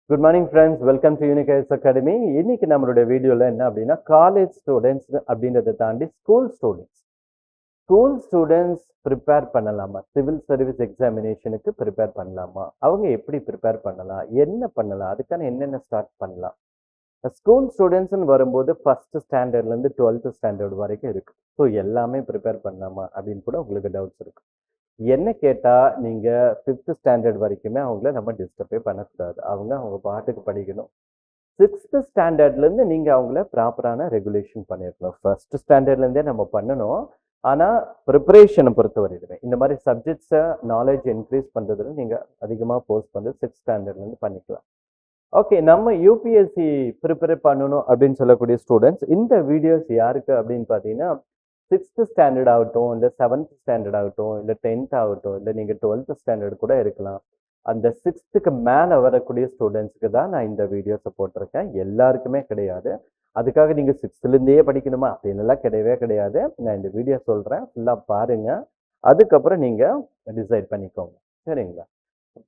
Good morning friends, welcome to Unique IAS Academy. இன்னைக்கு நம்மளுடைய வீடியோல என்ன அப்படின்னா காலேஜ் ஸ்டூடெண்ட்ஸ் அப்படின்றத தாண்டி ஸ்கூல் ஸ்டூடெண்ட்ஸ் ப்ரிப்பேர் பண்ணலாமா, சிவில் சர்வீஸ் எக்ஸாமினேஷனுக்கு ப்ரிப்பேர் பண்ணலாமா, அவங்க எப்படி ப்ரிப்பேர் பண்ணலாம், என்ன பண்ணலாம், அதுக்கான என்னென்ன ஸ்டார்ட் பண்ணலாம். ஸ்கூல் ஸ்டூடெண்ட்ஸ்னு வரும்போது ஃபர்ஸ்ட் ஸ்டாண்டர்ட்லேருந்து 12th ஸ்டாண்டர்ட் வரைக்கும் இருக்கு. ஸோ எல்லாமே ப்ரிப்பேர் பண்ணலாமா அப்படின்னு கூட உங்களுக்கு டவுட்ஸ் இருக்கு. என்ன கேட்டால் நீங்கள் 5th ஸ்டாண்டர்ட் வரைக்குமே அவங்கள நம்ம டிஸ்டர்பே பண்ணக்கூடாது. அவங்க பாட்டுக்கு படிக்கணும். 6th ஸ்டாண்டர்ட்லேருந்து நீங்கள் அவங்கள ப்ராப்பரான ரெகுலேஷன் பண்ணியிருக்கணும். ஃபர்ஸ்ட் ஸ்டாண்டர்ட்லேருந்தே நம்ம பண்ணணும். ஆனால் ப்ரிப்பரேஷனை பொறுத்தவரையிலுமே இந்த மாதிரி சப்ஜெக்ட்ஸை நாலேஜ் இன்க்ரீஸ் பண்ணுறதுல நீங்கள் அதிகமாக போஸ்ட் பண்ணுறது 6th ஸ்டாண்டர்ட்லேருந்து பண்ணிக்கலாம். ஓகே, நம்ம யூபிஎஸ்சி ப்ரிப்பேர் பண்ணணும் அப்படின்னு சொல்லக்கூடிய ஸ்டூடெண்ட்ஸ் இந்த வீடியோஸ் யாருக்கு அப்படின்னு பார்த்தீங்கன்னா 6th ஸ்டாண்டர்ட் ஆகட்டும், இல்லை 7th ஸ்டாண்டர்ட் ஆகட்டும், இல்லை 10th ஆகட்டும், இல்லை நீங்கள் 12th ஸ்டாண்டர்ட் கூட இருக்கலாம். அந்த 6th மேலே வரக்கூடிய ஸ்டூடெண்ட்ஸுக்கு தான் நான் இந்த வீடியோஸை போட்டிருக்கேன். எல்லாருக்குமே கிடையாது. அதுக்காக நீங்கள் 6th படிக்கணுமா அப்படின்னுலாம் கிடையவே கிடையாது. நான் இந்த வீடியோ சொல்கிறேன், ஃபுல்லாக பாருங்கள். அதுக்கப்புறம் நீங்கள் டிசைட் பண்ணிக்கோங்க, சரிங்களா?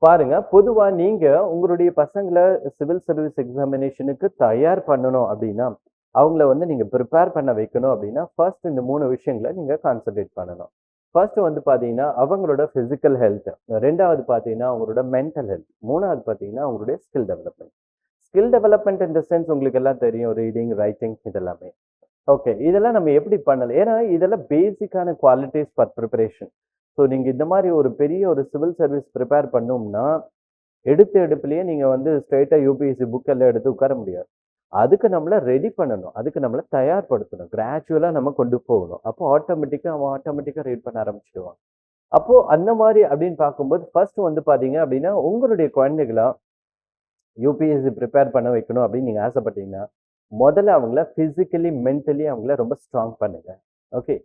பாருங்க, பொதுவாக நீங்கள் உங்களுடைய பசங்களை சிவில் சர்வீஸ் எக்ஸாமினேஷனுக்கு தயார் பண்ணணும் அப்படின்னா அவங்கள வந்து நீங்கள் ப்ரிப்பேர் பண்ண வைக்கணும் அப்படின்னா ஃபர்ஸ்ட் இந்த 3 விஷயங்களை நீங்கள் கான்சன்ட்ரேட் பண்ணணும். ஃபர்ஸ்ட் வந்து பார்த்தீங்கன்னா அவங்களோட ஃபிசிக்கல் ஹெல்த், ரெண்டாவது பார்த்தீங்கன்னா அவங்களோட மென்டல் ஹெல்த், மூணாவது பார்த்தீங்கன்னா அவங்களுடைய ஸ்கில் டெவலப்மெண்ட் இந்த சென்ஸ் உங்களுக்கு எல்லாம் தெரியும், ரீடிங், ரைட்டிங் இதெல்லாமே. ஓகே, இதெல்லாம் நம்ம எப்படி பண்ணலாம்? ஏன்னா இதெல்லாம் பேசிக்கான குவாலிட்டிஸ் ஃபார் ப்ரிப்பரேஷன். ஸோ நீங்கள் இந்த மாதிரி ஒரு பெரிய ஒரு சிவில் சர்வீஸ் ப்ரிப்பேர் பண்ணோம்னா எடுப்புலேயே நீங்கள் வந்து ஸ்ட்ரெயிட்டாக யூபிஎஸ்சி புக்கெல்லாம் எடுத்து உட்கார முடியாது. அதுக்கு நம்மளை ரெடி பண்ணணும், அதுக்கு நம்மளை தயார்படுத்தணும், கிராஜுவலாக நம்ம கொண்டு போகணும். அப்போ ஆட்டோமேட்டிக்காக ரீட் பண்ண ஆரம்பிச்சிடுவான். அப்போது அந்த மாதிரி அப்படின்னு பார்க்கும்போது ஃபர்ஸ்ட் வந்து பார்த்தீங்க அப்படின்னா உங்களுடைய குழந்தைகளா யூபிஎஸ்சி ப்ரிப்பேர் பண்ண வைக்கணும் அப்படின்னு நீங்கள் ஆசைப்பட்டீங்கன்னா முதல்ல அவங்கள ஃபிசிக்கலி மென்டலி அவங்கள ரொம்ப ஸ்ட்ராங் பண்ணுங்க. ஓகே,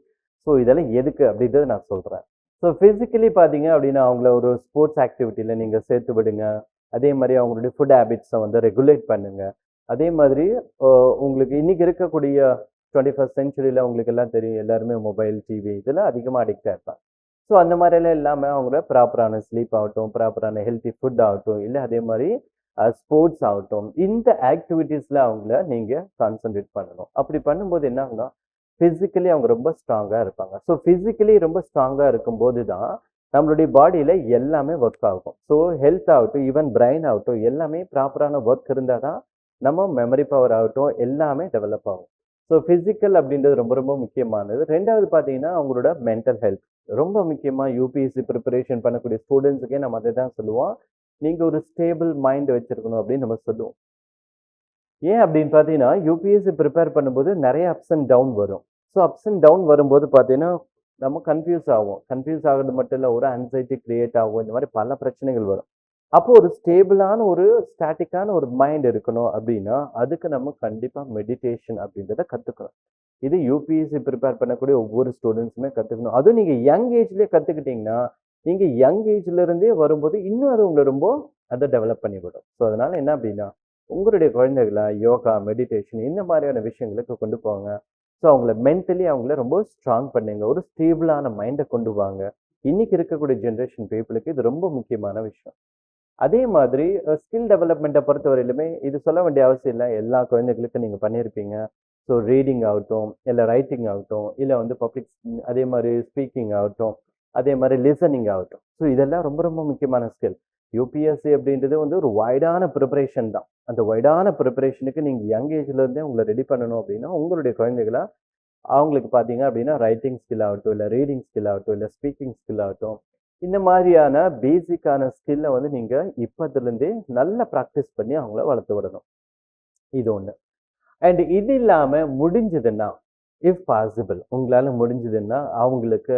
ஸோ இதெல்லாம் எதுக்கு அப்படின்றத நான் சொல்கிறேன். ஸோ ஃபிசிக்கலி பார்த்தீங்க அப்படின்னா அவங்கள ஒரு ஸ்போர்ட்ஸ் ஆக்டிவிட்டியில் நீங்கள் சேர்த்து விடுங்க. அதே மாதிரி அவங்களுடைய ஃபுட் ஹேபிட்ஸை வந்து ரெகுலேட் பண்ணுங்கள். அதே மாதிரி உங்களுக்கு இன்னைக்கு இருக்கக்கூடிய 21st செஞ்சுரியில் உங்களுக்கு எல்லாம் தெரியும், எல்லாருமே மொபைல், டிவி இதெல்லாம் அதிகமாக அடிக்டாக இருப்பாங்க. ஸோ அந்த மாதிரிலாம் இல்லாமல் அவங்கள ப்ராப்பரான ஸ்லீப் ஆகட்டும், ப்ராப்பரான ஹெல்த்தி ஃபுட் ஆகட்டும், இல்லை அதே மாதிரி ஸ்போர்ட்ஸ் ஆகட்டும், இந்த ஆக்டிவிட்டீஸில் அவங்கள நீங்கள் கான்சன்ட்ரேட் பண்ணணும். அப்படி பண்ணும்போது என்ன ஆகுனா ஃபிசிக்கலி அவங்க ரொம்ப ஸ்ட்ராங்காக இருப்பாங்க. ஸோ ஃபிசிக்கலி ரொம்ப ஸ்ட்ராங்காக இருக்கும்போது தான் நம்மளுடைய பாடியில் எல்லாமே ஒர்க் ஆகும். ஸோ ஹெல்த் ஆகட்டும், ஈவன் பிரெயின் ஆகட்டும், எல்லாமே ப்ராப்பரான ஒர்க் இருந்தால் தான் நம்ம மெமரி பவர் ஆகட்டும் எல்லாமே டெவலப் ஆகும். ஸோ ஃபிசிக்கல் அப்படின்றது ரொம்ப ரொம்ப முக்கியமானது. ரெண்டாவது பார்த்தீங்கன்னா அவங்களோட மென்டல் ஹெல்த் ரொம்ப முக்கியமாக. யூபிஎஸ்சி ப்ரிப்பரேஷன் பண்ணக்கூடிய ஸ்டூடெண்ட்ஸுக்கே நம்ம அதை தான் சொல்லுவோம், நீங்கள் ஒரு ஸ்டேபிள் மைண்ட் வச்சுருக்கணும் அப்படின்னு நம்ம சொல்லுவோம். ஏன் அப்படின்னு பார்த்தீங்கன்னா யூபிஎஸ்சி ப்ரிப்பேர் பண்ணும்போது நிறைய அப்ஸ் அண்ட் டவுன் வரும். ஸோ அப்ஸ் அண்ட் டவுன் வரும்போது பார்த்தீங்கன்னா நம்ம கன்ஃபியூஸ் ஆகிறது மட்டும் இல்லை, ஒரு ஆன்சைட்டி கிரியேட் ஆகும், இந்த மாதிரி பல பிரச்சனைகள் வரும். அப்போ ஒரு ஸ்டேபிளான ஒரு ஸ்டாட்டிக்கான ஒரு மைண்ட் இருக்கணும் அப்படின்னா அதுக்கு நம்ம கண்டிப்பாக மெடிடேஷன் அப்படின்றத கற்றுக்கணும். இது யூபிஎஸ்சி ப்ரிப்பேர் பண்ணக்கூடிய ஒவ்வொரு ஸ்டூடெண்ட்ஸுமே கற்றுக்கணும். அதுவும் நீங்கள் யங் ஏஜ்லேயே கற்றுக்கிட்டிங்கன்னா நீங்கள் யங் ஏஜ்லேருந்தே வரும்போது இன்னும் அது உங்களை ரொம்ப அதை டெவலப் பண்ணிவிடும். ஸோ அதனால் என்ன அப்படின்னா உங்களுடைய குழந்தைகளை யோகா, மெடிடேஷன் இந்த மாதிரியான விஷயங்களுக்கு கொண்டு போவாங்க. ஸோ அவங்கள மென்டலி அவங்கள ரொம்ப ஸ்ட்ராங் பண்ணுங்க, ஒரு ஸ்டேபிளான மைண்டை கொண்டு வாங்க. இன்னைக்கு இருக்கக்கூடிய ஜென்ரேஷன் பீப்புளுக்கு இது ரொம்ப முக்கியமான விஷயம். அதே மாதிரி ஸ்கில் டெவலப்மெண்ட்டை பொறுத்தவரையிலுமே இது சொல்ல வேண்டிய அவசியம் இல்லை, எல்லா குழந்தைகளுக்கும் நீங்கள் பண்ணியிருப்பீங்க. ஸோ ரீடிங் ஆகட்டும், இல்லை ரைட்டிங் ஆகட்டும், இல்லை வந்து பப்ளிக், அதே மாதிரி ஸ்பீக்கிங் ஆகட்டும், அதே மாதிரி லிசனிங் ஆகட்டும். ஸோ இதெல்லாம் ரொம்ப ரொம்ப முக்கியமான ஸ்கில். யூபிஎஸ்சி அப்படின்றது வந்து ஒரு வைடான ப்ரிப்பரேஷன் தான். அந்த வைடான ப்ரிப்பரேஷனுக்கு நீங்கள் யங் ஏஜ்லேருந்தே உங்களை ரெடி பண்ணணும் அப்படின்னா உங்களுடைய குழந்தைகளை அவங்களுக்கு பார்த்தீங்க அப்படின்னா ரைட்டிங் ஸ்கில் ஆகட்டும், இல்லை ரீடிங் ஸ்கில் ஆகட்டும், இல்லை ஸ்பீக்கிங் ஸ்கில் ஆகட்டும், இந்த மாதிரியான பேசிக்கான ஸ்கில்லை வந்து நீங்கள் இப்போதுலேருந்தே நல்லா ப்ராக்டிஸ் பண்ணி அவங்கள வளர்த்து விடணும். இது ஒன்று. அண்ட் இது இல்லாமல் முடிஞ்சதுன்னா, இஃப் பாசிபிள் உங்களால் முடிஞ்சதுன்னா அவங்களுக்கு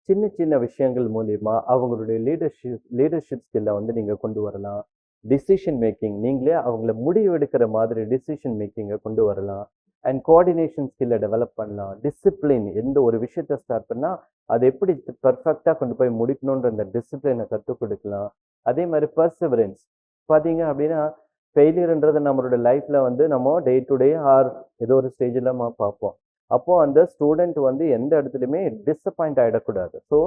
சின்ன சின்ன விஷயங்கள் மூலிமா அவங்களுடைய லீடர்ஷிப் ஸ்கில்லை வந்து நீங்கள் கொண்டு வரலாம். டிசிஷன் மேக்கிங், நீங்களே அவங்கள முடிவு எடுக்கிற மாதிரி டிசிஷன் மேக்கிங்கை கொண்டு வரலாம். அண்ட் கோஆர்டினேஷன் ஸ்கில்லை டெவலப் பண்ணலாம். டிசிப்ளின், எந்த ஒரு விஷயத்தை ஸ்டார்ட் பண்ணால் அது எப்படி பர்ஃபெக்டாக கொண்டு போய் முடிக்கணுன்ற அந்த டிசிப்ளினை கற்றுக் கொடுக்கலாம். அதே மாதிரி பர்சவரன்ஸ் பார்த்தீங்க அப்படின்னா ஃபெயிலியர்ன்றது நம்மளோட லைஃப்பில் வந்து நம்ம டே டு டே ஆர் ஏதோ ஒரு ஸ்டேஜில் நம்ம பார்ப்போம். அப்போது அந்த ஸ்டூடெண்ட் வந்து எந்த இடத்துலையுமே டிஸப்பாயிண்ட் ஆகிடக்கூடாது. ஸோ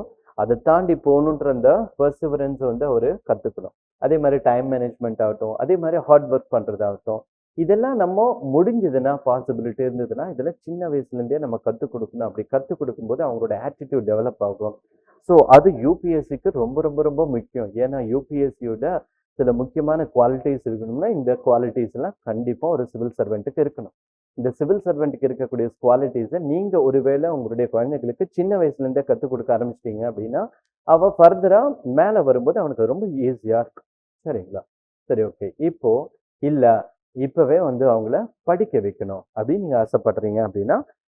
அதை தாண்டி போகணுன்ற அந்த பர்சவரன்ஸ் வந்து அவர் கற்றுக்கணும். அதே மாதிரி டைம் மேனேஜ்மெண்ட் ஆகட்டும், அதே மாதிரி ஹார்ட் ஒர்க் பண்ணுறதாகட்டும், இதெல்லாம் நம்ம முடிஞ்சதுன்னா பாசிபிலிட்டி இருந்ததுன்னா இதெல்லாம் சின்ன வயசுலேருந்தே நம்ம கற்றுக் கொடுக்கணும். அப்படி கற்றுக் கொடுக்கும்போது அவங்களோட ஆட்டிடியூட் டெவலப் ஆகும். ஸோ அது யூபிஎஸ்சிக்கு ரொம்ப ரொம்ப ரொம்ப முக்கியம். ஏன்னா யூபிஎஸ்சியோட சில முக்கியமான குவாலிட்டிஸ் இருக்கணும்னா இந்த குவாலிட்டிஸ் எல்லாம் கண்டிப்பாக ஒரு சிவில் சர்வெண்ட்டுக்கு இருக்கணும். இந்த சிவில் சர்வெண்ட்டுக்கு இருக்கக்கூடிய குவாலிட்டிஸை நீங்கள் ஒருவேளை உங்களுடைய குழந்தைகளுக்கு சின்ன வயசுலேருந்தே கற்றுக் கொடுக்க ஆரம்பிச்சிட்டீங்க அப்படின்னா அவன் ஃபர்தராக மேலே வரும்போது அவனுக்கு ரொம்ப ஈஸியாக இருக்கும். சரிங்களா? சரி, ஓகே. இப்போ இல்லை இப்போவே வந்து அவங்கள படிக்க வைக்கணும் அப்படின்னு நீங்கள் ஆசைப்படுறீங்க அப்படின்னா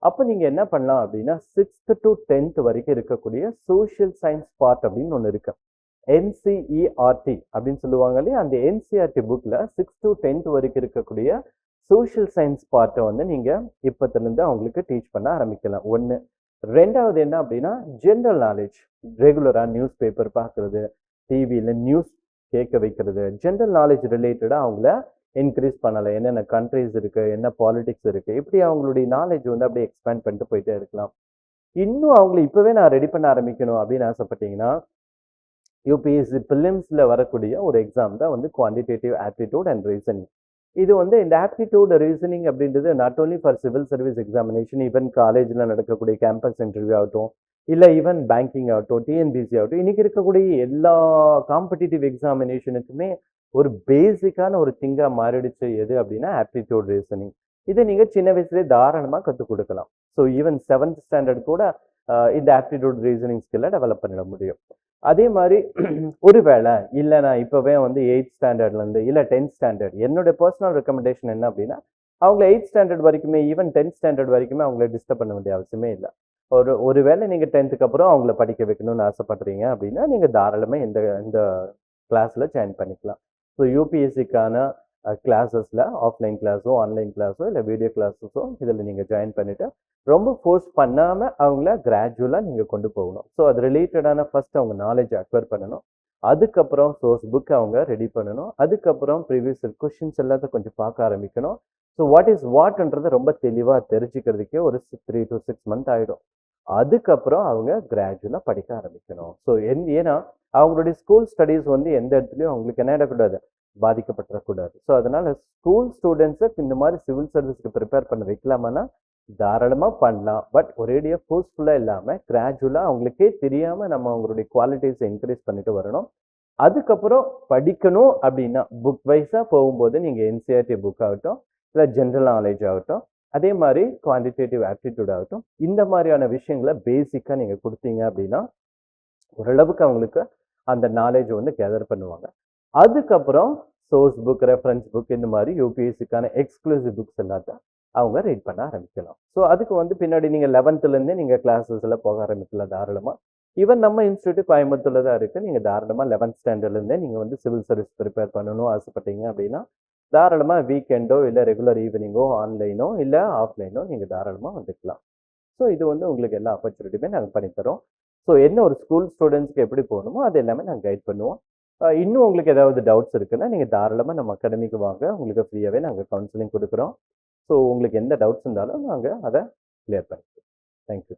அப்போ நீங்கள் என்ன பண்ணலாம் அப்படின்னா 6th to 10th வரைக்கும் இருக்கக்கூடிய சோஷியல் சயின்ஸ் பார்ட் அப்படின்னு ஒன்று இருக்கு. என்சிஇஆர்டி அப்படின்னு சொல்லுவாங்க இல்லையா? அந்த என்சிஆர்டி புக்கில் 6th to 10th வரைக்கும் இருக்கக்கூடிய சோஷியல் சயின்ஸ் பார்ட்டை வந்து நீங்கள் இப்போத்துலேருந்து அவங்களுக்கு டீச் பண்ண ஆரம்பிக்கலாம். ஒன்று. ரெண்டாவது என்ன அப்படின்னா ஜென்ரல் நாலேஜ், ரெகுலராக நியூஸ் பேப்பர் பார்க்குறது, டிவியில் நியூஸ் கேட்க வைக்கிறது, ஜென்ரல் நாலேஜ் ரிலேட்டடாக அவங்கள இன்க்ரீஸ் பண்ணலை. என்னென்ன கண்ட்ரிஸ் இருக்குது, என்ன பாலிடிக்ஸ் இருக்குது, இப்படி அவங்களுடைய நாலேஜ் வந்து அப்படியே எக்ஸ்பேண்ட் பண்ணிட்டு போயிட்டே இருக்கலாம். இன்னும் அவங்களை இப்போவே நான் ரெடி பண்ண ஆரம்பிக்கணும் அப்படின்னு ஆசைப்பட்டீங்கன்னா யூபிஎஸ்சி பிலிம்ஸில் வரக்கூடிய ஒரு எக்ஸாம் தான் வந்து குவான்டிடேட்டிவ் ஆப்டிடியூட் அண்ட் ரீசனிங். இது வந்து இந்த ஆப்டிடியூட் ரீசனிங் அப்படின்றது not only for civil service examination, even காலேஜில் நடக்கக்கூடிய கேம்பஸ் இன்டர்வியூ ஆகட்டும், இல்லை ஈவன் பேங்கிங் ஆகட்டும், டிஎன்பிசி ஆகட்டும், இன்னைக்கு இருக்கக்கூடிய எல்லா காம்படிட்டிவ் எக்ஸாமினேஷனுக்குமே ஒரு பேசிக்கான ஒரு திங்காக மாறிடுச்சு எது அப்படின்னா ஆப்டிடியூட் ரீசனிங். இதை நீங்கள் சின்ன வயசுலேயே தாராளமாக கற்றுக் கொடுக்கலாம். ஸோ ஈவன் 7th ஸ்டாண்டர்ட் கூட இந்த ஆப்டிடியூட் ரீசனிங் ஸ்கில்லை டெவலப் பண்ணிட முடியும். அதே மாதிரி ஒருவேளை இல்லை நான் இப்போவே வந்து 8th ஸ்டாண்டர்ட்லேருந்து இல்லை 10th ஸ்டாண்டர்ட், என்னோட பர்சனல் ரெக்கமெண்டேஷன் என்ன அப்படின்னா அவங்கள 8th ஸ்டாண்டர்ட் வரைக்குமே ஈவன் 10th ஸ்டாண்டர்ட் வரைக்குமே அவங்கள டிஸ்டர்ப் பண்ண வேண்டிய அவசியமே இல்லை. ஒருவேளை நீங்கள் 10th அப்புறம் அவங்கள படிக்க வைக்கணும்னு ஆசைப்படுறீங்க அப்படின்னா நீங்கள் தாராளமாக இந்த இந்த கிளாஸில் ஜாயின் பண்ணிக்கலாம். ஸோ யூபிஎஸ்சிக்கான கிளாஸஸில் ஆஃப்லைன் கிளாஸோ ஆன்லைன் கிளாஸோ இல்லை வீடியோ கிளாஸஸோ இதில் நீங்கள் ஜாயின் பண்ணிவிட்டு ரொம்ப ஃபோர்ஸ் பண்ணாமல் அவங்கள கிராஜுவலாக நீங்கள் கொண்டு போகணும். ஸோ அது ரிலேட்டடான ஃபர்ஸ்ட் அவங்க நாலேஜ் அக்வயர் பண்ணணும். அதுக்கப்புறம் சோர்ஸ் புக் அவங்க ரெடி பண்ணணும். அதுக்கப்புறம் ப்ரீவியஸ் கொஷின்ஸ் எல்லாத்தையும் கொஞ்சம் பார்க்க ஆரம்பிக்கணும். ஸோ வாட் இஸ் வாட்ன்றது ரொம்ப தெளிவாக தெரிஞ்சுக்கிறதுக்கே ஒரு 3 to 6 months ஆகிடும். அதுக்கப்புறம் அவங்க கிராஜுவலாக படிக்க ஆரம்பிக்கணும். ஸோ ஏன்னா அவங்களுடைய ஸ்கூல் ஸ்டடீஸ் வந்து எந்த இடத்துலையும் அவங்களுக்கு என்ன ஆகிடக்கூடாது, பாதிக்கப்பட்டுறக்கூடாது. ஸோ அதனால ஸ்கூல் ஸ்டூடெண்ட்ஸை இந்த மாதிரி சிவில் சர்வீஸ்க்கு ப்ரிப்பேர் பண்ண வைக்கலாமான்னா தாராளமாக பண்ணலாம். பட் ஒரேடியாக ஃபோர்ஸ்ஃபுல்லாக இல்லாமல் கிராஜுவலாக அவங்களுக்கே தெரியாமல் நம்ம அவங்களுடைய குவாலிட்டிஸை இன்க்ரீஸ் பண்ணிட்டு வரணும். அதுக்கப்புறம் படிக்கணும் அப்படின்னா புக் வைஸாக போகும்போது நீங்கள் என்சிஆர்டி புக் ஆகட்டும், இல்லை ஜென்ரல் நாலேஜ் ஆகட்டும், அதே மாதிரி குவான்டிடேட்டிவ் ஆப்டிடியூட் ஆகட்டும், இந்த மாதிரியான விஷயங்களை பேசிக்காக நீங்கள் கொடுத்தீங்க அப்படின்னா ஓரளவுக்கு அவங்களுக்கு அந்த நாலேஜ் வந்து கேதர் பண்ணுவாங்க. அதுக்கப்புறம் சோர்ஸ் புக், ரெஃபரன்ஸ் புக், இந்த மாதிரி யூபிஎஸ்சிக்கான எக்ஸ்க்ளூசிவ் புக்ஸ் எல்லாத்தையும் அவங்க ரீட் பண்ண ஆரம்பிக்கலாம். ஸோ அதுக்கு வந்து பின்னாடி நீங்கள் 11th நீங்கள் கிளாஸஸில் போக ஆரம்பிக்கலாம் தாராளமாக. ஈவன் நம்ம இன்ஸ்டியூட் கோயம்புத்தூர்ல தான் இருக்குது. நீங்கள் தாராளமாக 11th ஸ்டாண்டர்ட்லேருந்தே நீங்கள் வந்து சிவில் சர்வீஸ் ப்ரிப்பேர் பண்ணணும் ஆசைப்பட்டீங்க அப்படின்னா தாராளமாக வீக்கெண்டோ இல்லை ரெகுலர் ஈவினிங்கோ ஆன்லைனோ இல்லை ஆஃப்லைனோ நீங்கள் தாராளமாக வந்துக்கலாம். ஸோ இது வந்து உங்களுக்கு எல்லா ஆப்பர்ச்சுனிட்டியுமே நாங்கள் பண்ணித்தரோம். ஸோ என்ன ஒரு ஸ்கூல் ஸ்டூடெண்ட்ஸ்க்கு எப்படி போகணுமோ அது எல்லாமே நாங்கள் கைட் பண்ணுவோம். இன்னும் உங்களுக்கு ஏதாவது டவுட்ஸ் இருக்குன்னா நீங்கள் தாராளமாக நம்ம அகாடமிக்கு வாங்க, உங்களுக்கு ஃப்ரீயாகவே நாங்கள் கவுன்சிலிங் கொடுக்குறோம். ஸோ உங்களுக்கு எந்த டவுட்ஸ் இருந்தாலும் நாங்கள் அதை கிளியர் பண்ணிக்கிறோம். தேங்க்யூ.